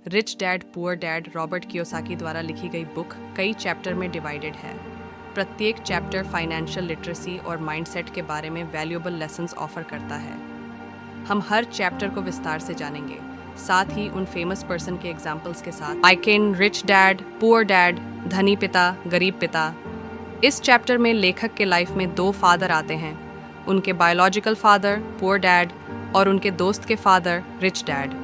Rich dad poor dad Robert Kiyosaki द्वारा लिखी गई बुक कई चैप्टर में डिवाइडेड है। प्रत्येक चैप्टर फाइनेंशियल लिटरेसी और माइंडसेट के बारे में वैल्यूएबल लेसन्स ऑफर करता है। हम हर चैप्टर को विस्तार से जानेंगे, साथ ही उन फेमस पर्सन के एग्जाम्पल्स के साथ। Aiken, rich dad poor dad, धनी पिता गरीब पिता। इस चैप्टर में लेखक के लाइफ में दो फादर आते हैं, उनके बायोलॉजिकल फादर पुअर डैड और उनके दोस्त के father rich dad.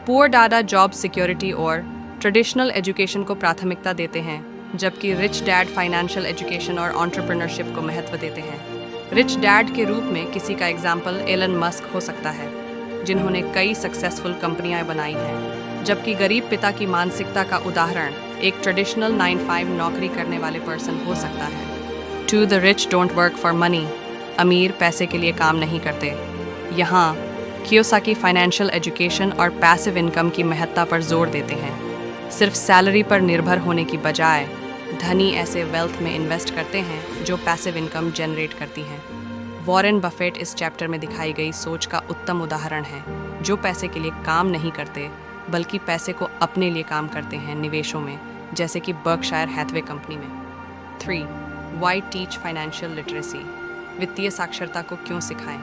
Poor dad job security और ट्रेडिशनल एजुकेशन को प्राथमिकता देते हैं, जबकि रिच डैड फाइनेंशियल एजुकेशन और एंटरप्रेन्योरशिप को महत्व देते हैं। रिच डैड के रूप में किसी का एग्जाम्पल एलन मस्क हो सकता है, जिन्होंने कई सक्सेसफुल कंपनियां बनाई हैं, जबकि गरीब पिता की मानसिकता का उदाहरण एक ट्रेडिशनल 9-5 नौकरी करने वाले पर्सन हो सकता है। To the rich don't work for money, अमीर पैसे के लिए काम नहीं करते। यहाँ कियोसाकी फाइनेंशियल एजुकेशन और पैसिव इनकम की महत्ता पर जोर देते हैं। सिर्फ सैलरी पर निर्भर होने की बजाय धनी ऐसे वेल्थ में इन्वेस्ट करते हैं जो पैसिव इनकम जनरेट करती हैं। वॉरेन बफेट इस चैप्टर में दिखाई गई सोच का उत्तम उदाहरण है, जो पैसे के लिए काम नहीं करते बल्कि पैसे को अपने लिए काम करते हैं निवेशों में, जैसे कि बर्कशायर हैथवे कंपनी में। 3. Why teach financial literacy? वित्तीय साक्षरता को क्यों सिखाएं?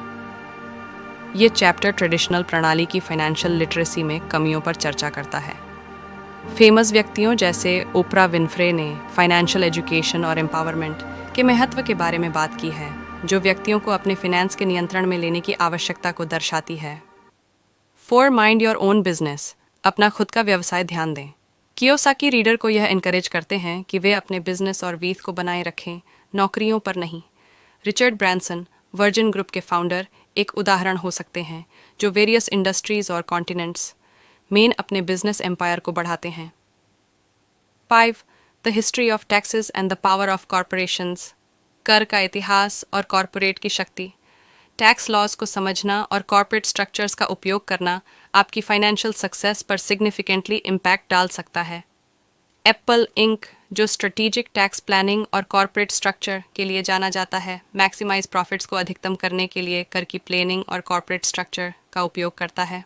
ये चैप्टर ट्रेडिशनल प्रणाली की फाइनेंशियल लिटरेसी में कमियों पर चर्चा करता है। फेमस व्यक्तियों जैसे ओपरा विनफ्रे ने फाइनेंशियल एजुकेशन और एम्पावरमेंट के महत्व के बारे में बात की है, जो व्यक्तियों को अपने फिनेंस के नियंत्रण में लेने की आवश्यकता को दर्शाती है। 4. माइंड योर ओन बिजनेस, अपना खुद का व्यवसाय ध्यान दें। कियोसाकी रीडर को यह इनकरेज करते हैं कि वे अपने बिजनेस और वीथ को बनाए रखें, नौकरियों पर नहीं। रिचर्ड ब्रांसन, वर्जिन ग्रुप के फाउंडर, एक उदाहरण हो सकते हैं, जो वेरियस इंडस्ट्रीज और कॉन्टिनेंट्स में अपने बिजनेस एम्पायर को बढ़ाते हैं। 5. The history of taxes and the power of corporations, कर का इतिहास और कॉरपोरेट की शक्ति। टैक्स लॉज को समझना और कॉरपोरेट स्ट्रक्चर्स का उपयोग करना आपकी फाइनेंशियल सक्सेस पर सिग्निफिकेंटली इम्पैक्ट डाल सकता है। एप्पल इंक, जो स्ट्रेटेजिक टैक्स प्लानिंग और कॉरपोरेट स्ट्रक्चर के लिए जाना जाता है, मैक्सिमाइज प्रॉफिट्स को अधिकतम करने के लिए कर की प्लानिंग और कॉरपोरेट स्ट्रक्चर का उपयोग करता है।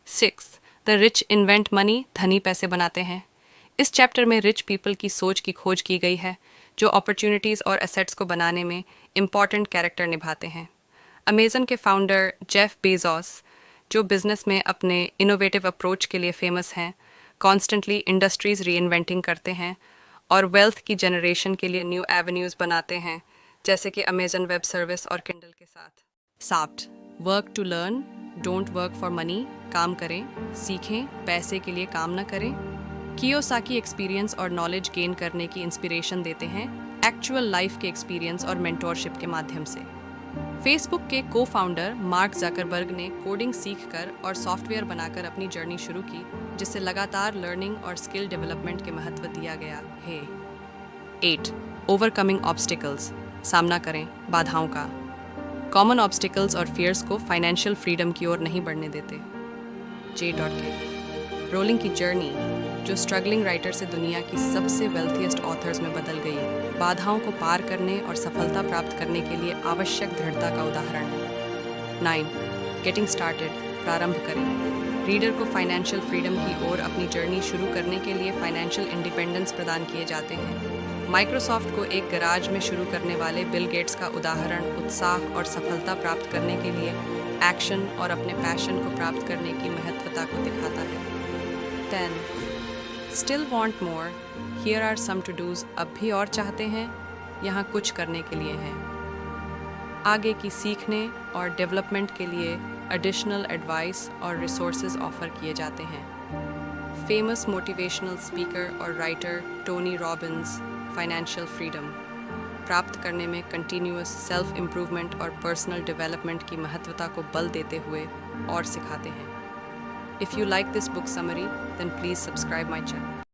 6. द रिच इन्वेंट मनी, धनी पैसे बनाते हैं। इस चैप्टर में रिच पीपल की सोच की खोज की गई है, जो अपॉर्चुनिटीज़ और एसेट्स को बनाने में इम्पॉर्टेंट कैरेक्टर निभाते हैं। अमेजन के फाउंडर जेफ बेजोस, जो बिजनेस में अपने इनोवेटिव अप्रोच के लिए फेमस हैं, कॉन्स्टेंटली इंडस्ट्रीज रीइन्वेंटिंग करते हैं और वेल्थ की जनरेशन के लिए न्यू एवेन्यूज़ बनाते हैं, जैसे कि अमेजन वेब सर्विस और किंडल के साथ। 7. Work to learn, don't work for money, काम करें, सीखें, पैसे के लिए काम न करें। कियोसाकी एक्सपीरियंस और नॉलेज गेन करने की इंस्पिरेशन देते हैं, एक्चुअल लाइफ के एक्सपीरियंस और मेंटोरशिप के माध्यम से। फेसबुक के को फाउंडर मार्क ज़करबर्ग ने कोडिंग सीखकर और सॉफ्टवेयर बनाकर अपनी जर्नी शुरू की, जिससे लगातार लर्निंग और स्किल डेवलपमेंट के महत्व दिया गया है। 8. ओवरकमिंग ऑब्स्टिकल्स, सामना करें बाधाओं का। कॉमन ऑब्स्टिकल्स और फियर्स को फाइनेंशियल फ्रीडम की ओर नहीं बढ़ने देते। J.K. रोलिंग की जर्नी, जो स्ट्रगलिंग राइटर से दुनिया की सबसे वेल्थीएस्ट ऑथर्स में बदल गई, बाधाओं को पार करने और सफलता प्राप्त करने के लिए आवश्यक दृढ़ता का उदाहरण है। 9. गेटिंग स्टार्टेड, प्रारंभ करें। रीडर को फाइनेंशियल फ्रीडम की ओर अपनी जर्नी शुरू करने के लिए फाइनेंशियल इंडिपेंडेंस प्रदान किए जाते हैं। माइक्रोसॉफ्ट को एक गैराज में शुरू करने वाले बिल गेट्स का उदाहरण उत्साह और सफलता प्राप्त करने के लिए एक्शन और अपने पैशन को प्राप्त करने की महत्वता को दिखाता है। 10. Still want more, here are some to dos, अब भी और चाहते हैं, यहाँ कुछ करने के लिए हैं। आगे की सीखने और डेवलपमेंट के लिए एडिशनल एडवाइस और रिसोर्सेज ऑफर किए जाते हैं। फेमस मोटिवेशनल स्पीकर और writer Tony Robbins financial freedom प्राप्त करने में कंटिन्यूअस सेल्फ इम्प्रूवमेंट और पर्सनल डेवलपमेंट की महत्वता को बल देते हुए और सिखाते हैं। If you like this book summary, then please subscribe my channel.